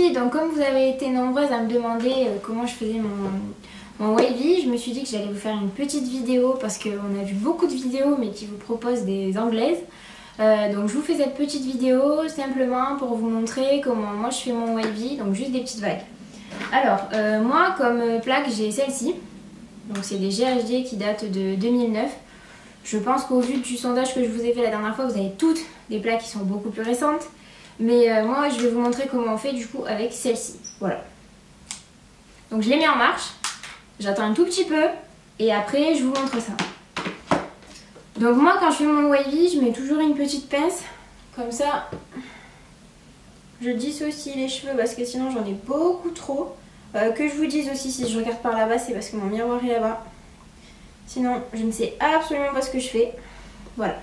filles, donc comme vous avez été nombreuses à me demander comment je faisais mon wavy, je me suis dit que j'allais vous faire une petite vidéo parce qu'on a vu beaucoup de vidéos mais qui vous proposent des anglaises. Donc je vous fais cette petite vidéo simplement pour vous montrer comment moi je fais mon wavy, donc juste des petites vagues. Alors moi comme plaque j'ai celle-ci, donc c'est des GHD qui datent de 2009. Je pense qu'au vu du sondage que je vous ai fait la dernière fois, vous avez toutes des plaques qui sont beaucoup plus récentes. Mais moi je vais vous montrer comment on fait du coup avec celle-ci. Voilà. Donc je les mets en marche, j'attends un tout petit peu et après je vous montre ça. Donc moi quand je fais mon wavy, je mets toujours une petite pince, comme ça je dissocie les cheveux parce que sinon j'en ai beaucoup trop. Que je vous dise aussi, si je regarde par là-bas, c'est parce que mon miroir est là-bas. Sinon je ne sais absolument pas ce que je fais. Voilà.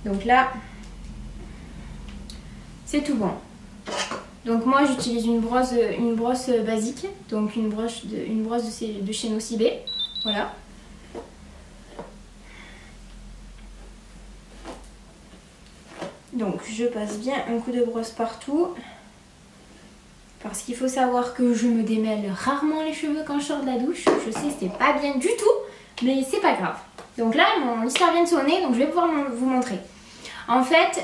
Donc là, c'est tout bon. Donc moi j'utilise une brosse basique, donc une brosse de chez Nocibé. Voilà. Donc je passe bien un coup de brosse partout. Parce qu'il faut savoir que je me démêle rarement les cheveux quand je sors de la douche. Je sais, c'est pas bien du tout, mais c'est pas grave. Donc là, mon histoire vient de sonner, donc je vais pouvoir vous montrer. En fait,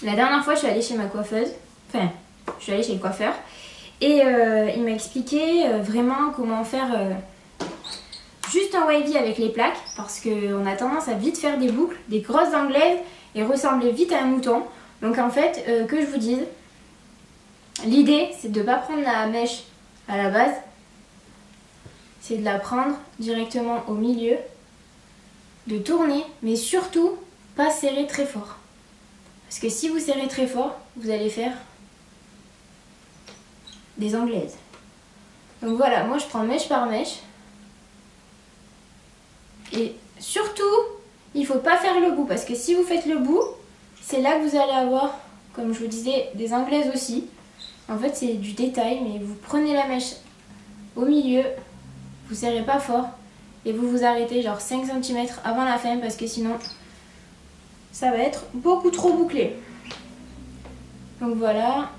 la dernière fois, je suis allée chez ma coiffeuse. Enfin, je suis allée chez le coiffeur. Et il m'a expliqué vraiment comment faire juste un wavy avec les plaques. Parce qu'on a tendance à vite faire des boucles, des grosses anglaises et ressembler vite à un mouton. Donc en fait, que je vous dise, l'idée, c'est de ne pas prendre la mèche à la base. C'est de la prendre directement au milieu, de tourner, mais surtout pas serrer très fort. Parce que si vous serrez très fort, vous allez faire des anglaises. Donc voilà, moi je prends mèche par mèche. Et surtout, il ne faut pas faire le bout, parce que si vous faites le bout, c'est là que vous allez avoir, comme je vous disais, des anglaises aussi. En fait, c'est du détail, mais vous prenez la mèche au milieu, vous serrez pas fort, et vous vous arrêtez genre 5 cm avant la fin, parce que sinon, ça va être beaucoup trop bouclé. Donc voilà.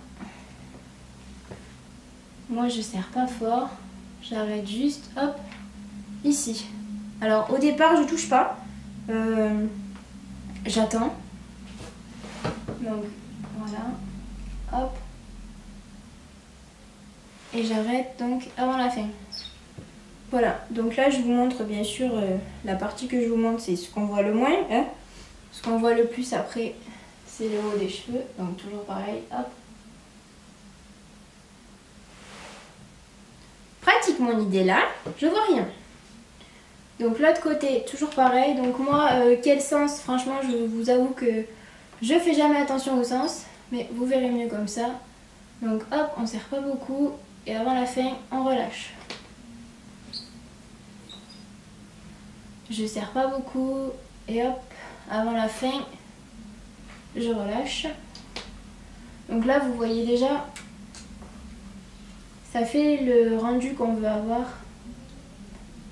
Moi, je serre pas fort, j'arrête juste, hop, ici. Alors, au départ, je touche pas. J'attends. Donc, voilà. Hop. Et j'arrête donc avant la fin. Voilà, donc là je vous montre bien sûr la partie que je vous montre, c'est ce qu'on voit le moins, hein. Ce qu'on voit le plus après, c'est le haut des cheveux, donc toujours pareil, hop. Pratique mon idée là, je vois rien. Donc l'autre côté, toujours pareil, donc moi quel sens, franchement je vous avoue que je fais jamais attention au sens, mais vous verrez mieux comme ça. Donc hop, on serre pas beaucoup. Et avant la fin, on relâche. Je serre pas beaucoup. Et hop, avant la fin, je relâche. Donc là, vous voyez déjà, ça fait le rendu qu'on veut avoir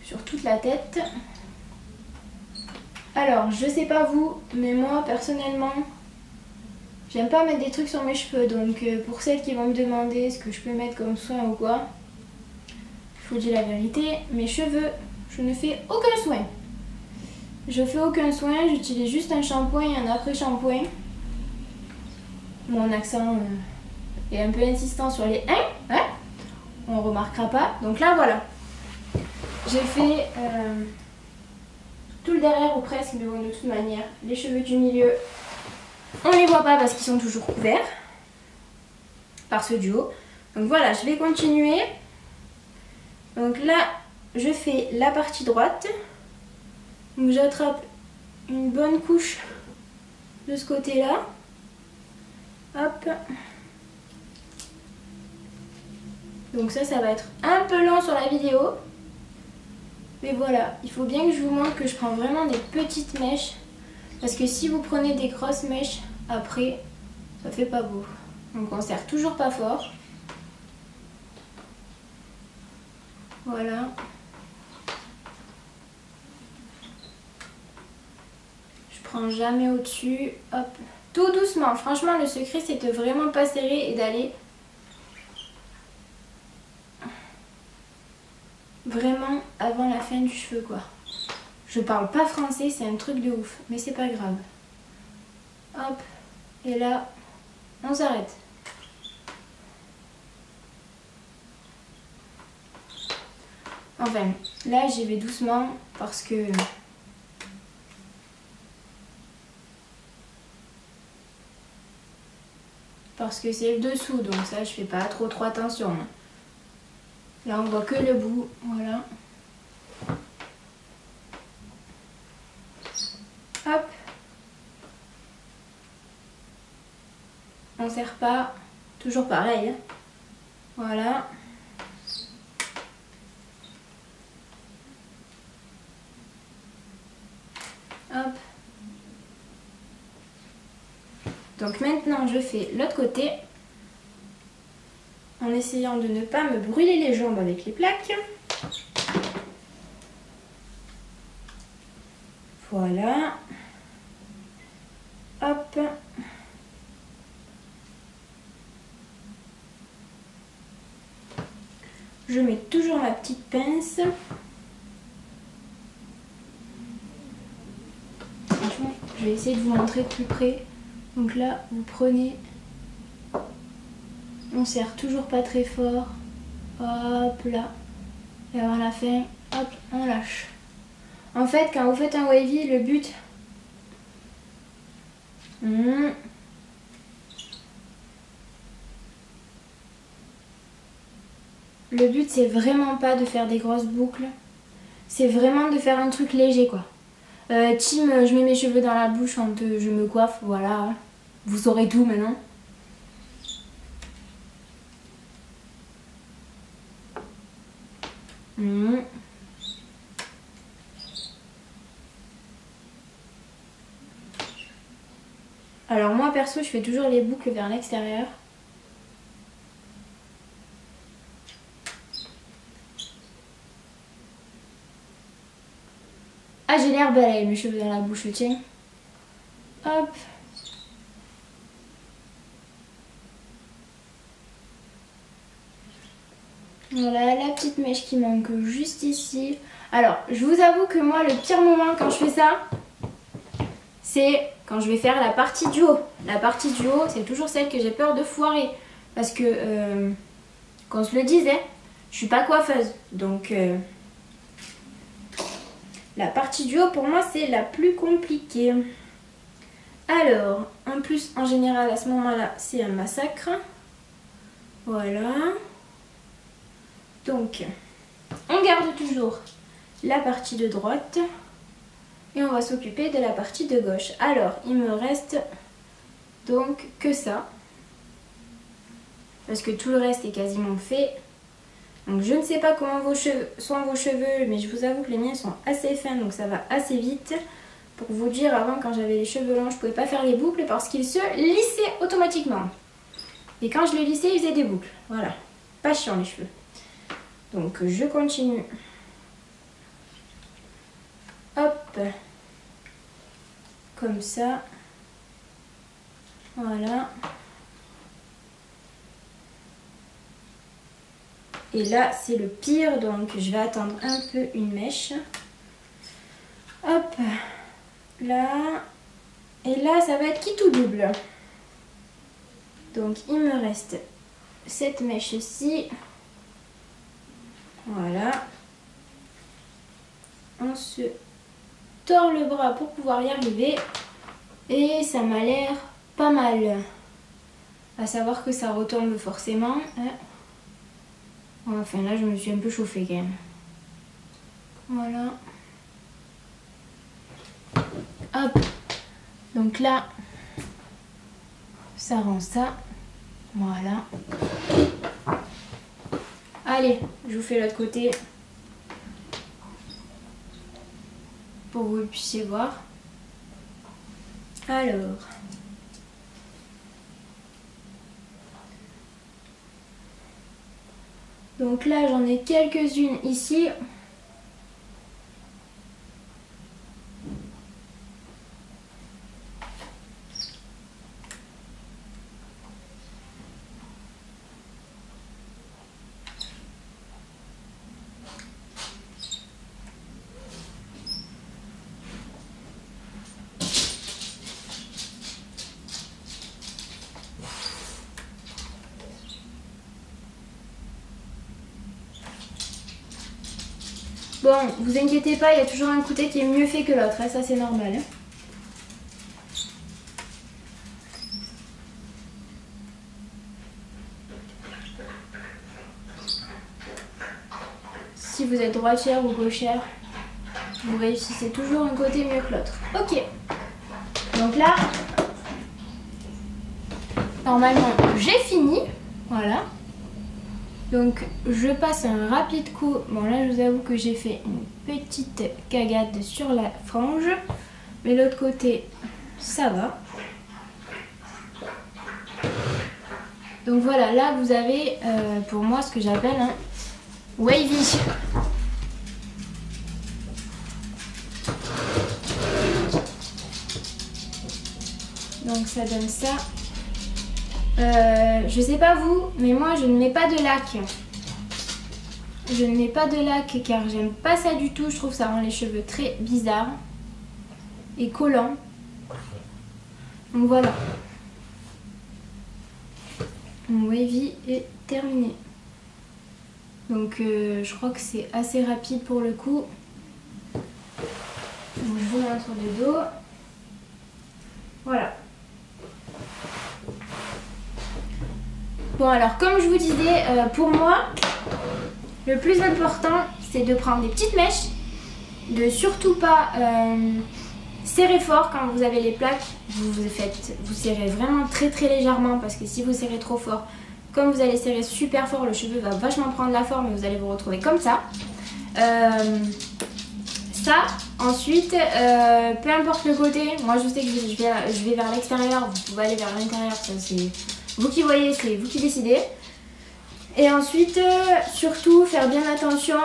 sur toute la tête. Alors, je sais pas vous, mais moi, personnellement, j'aime pas mettre des trucs sur mes cheveux, donc pour celles qui vont me demander ce que je peux mettre comme soin ou quoi, je vous dis la vérité, mes cheveux, je ne fais aucun soin. Je fais aucun soin, j'utilise juste un shampoing et un après-shampoing. Mon accent est un peu insistant sur les « hein », on remarquera pas. Donc là, voilà. J'ai fait tout le derrière ou presque, mais bon, de toute manière, les cheveux du milieu, on les voit pas parce qu'ils sont toujours couverts par ce duo. Donc voilà, je vais continuer. Donc là, je fais la partie droite. Donc j'attrape une bonne couche de ce côté-là. Hop. Donc ça va être un peu lent sur la vidéo. Mais voilà, il faut bien que je vous montre que je prends vraiment des petites mèches. Parce que si vous prenez des grosses mèches, après, ça fait pas beau. Donc on serre toujours pas fort. Voilà. Je prends jamais au-dessus. Hop. Tout doucement. Franchement, le secret, c'est de vraiment pas serrer et d'aller vraiment avant la fin du cheveu quoi. Je parle pas français, c'est un truc de ouf, mais c'est pas grave. Hop, et là, on s'arrête. Enfin, là j'y vais doucement parce que c'est le dessous, donc ça je fais pas trop attention. Là on voit que le bout, voilà. Hop. On serre pas, toujours pareil. Voilà. Hop. Donc maintenant je fais l'autre côté en essayant de ne pas me brûler les jambes avec les plaques. Voilà. Hop. Je mets toujours ma petite pince. Franchement, je vais essayer de vous montrer de plus près. Donc là, vous prenez, on serre toujours pas très fort. Hop là. Et avant la fin, hop, on lâche. En fait, quand vous faites un wavy, le but... Le but, c'est vraiment pas de faire des grosses boucles. C'est vraiment de faire un truc léger, quoi. Team, je mets mes cheveux dans la bouche quand je me coiffe, voilà. Vous saurez tout maintenant. Alors moi, perso, je fais toujours les boucles vers l'extérieur. Ah, j'ai l'air belle avec mes cheveux dans la bouche, tiens. Hop. Voilà, la petite mèche qui manque juste ici. Alors, je vous avoue que moi, le pire moment quand je fais ça, c'est quand je vais faire la partie du haut. La partie du haut, c'est toujours celle que j'ai peur de foirer. Parce que, qu'on se le disait, je suis pas coiffeuse. Donc... la partie du haut, pour moi, c'est la plus compliquée. Alors, en plus, en général, à ce moment-là, c'est un massacre. Voilà. Donc, on garde toujours la partie de droite. Et on va s'occuper de la partie de gauche. Alors, il me reste donc que ça. Parce que tout le reste est quasiment fait. Donc je ne sais pas comment sont vos cheveux, mais je vous avoue que les miens sont assez fins, donc ça va assez vite. Pour vous dire, avant quand j'avais les cheveux longs, je ne pouvais pas faire les boucles parce qu'ils se lissaient automatiquement. Et quand je les lissais, ils faisaient des boucles. Voilà, pas chiant les cheveux. Donc je continue. Hop, comme ça. Voilà. Et là, c'est le pire, donc je vais attendre un peu une mèche. Hop, là. Et là, ça va être qui tout double. Donc, il me reste cette mèche-ci. Voilà. On se tord le bras pour pouvoir y arriver. Et ça m'a l'air pas mal. À savoir que ça retombe forcément. Enfin là je me suis un peu chauffée quand même. Voilà. Hop. Donc là, ça rend ça. Voilà. Allez, je vous fais l'autre côté. Pour que vous puissiez voir. Alors. Donc là, j'en ai quelques-unes ici. Bon, vous inquiétez pas, il y a toujours un côté qui est mieux fait que l'autre, hein, ça c'est normal. Hein. Si vous êtes droitière ou gauchère, vous réussissez toujours un côté mieux que l'autre. Ok. Donc là, normalement, j'ai fini. Voilà. Donc je passe un rapide coup. Bon là, je vous avoue que j'ai fait une petite cagade sur la frange. Mais l'autre côté, ça va. Donc voilà, là vous avez pour moi ce que j'appelle un wavy. Donc ça donne ça. Je sais pas vous, mais moi je ne mets pas de lac. Je ne mets pas de lac car j'aime pas ça du tout. Je trouve que ça rend les cheveux très bizarres et collants. Donc voilà. Mon wavy est terminé. Donc je crois que c'est assez rapide pour le coup. Donc je vous montre le dos. Voilà. Bon alors comme je vous disais, pour moi, le plus important c'est de prendre des petites mèches, de surtout pas serrer fort quand vous avez les plaques. Vous serrez vraiment très légèrement parce que si vous serrez trop fort, comme vous allez serrer super fort, le cheveu va vachement prendre la forme et vous allez vous retrouver comme ça. Ça, ensuite, peu importe le côté, moi je sais que je vais vers l'extérieur, vous pouvez aller vers l'intérieur, ça c'est vous qui voyez, c'est vous qui décidez. Et ensuite, surtout faire bien attention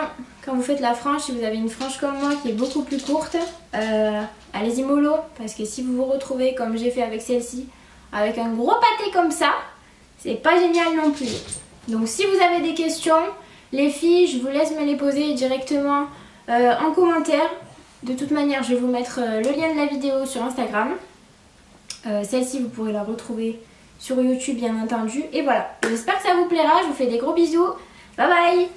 quand vous faites la frange, si vous avez une frange comme moi qui est beaucoup plus courte, allez-y mollo, parce que si vous vous retrouvez comme j'ai fait avec celle-ci, avec un gros pâté comme ça, c'est pas génial non plus. Donc si vous avez des questions, les filles, je vous laisse me les poser directement en commentaire. De toute manière, je vais vous mettre le lien de la vidéo sur Instagram. Celle-ci, vous pourrez la retrouver sur YouTube, bien entendu. Et voilà, j'espère que ça vous plaira. Je vous fais des gros bisous. Bye bye!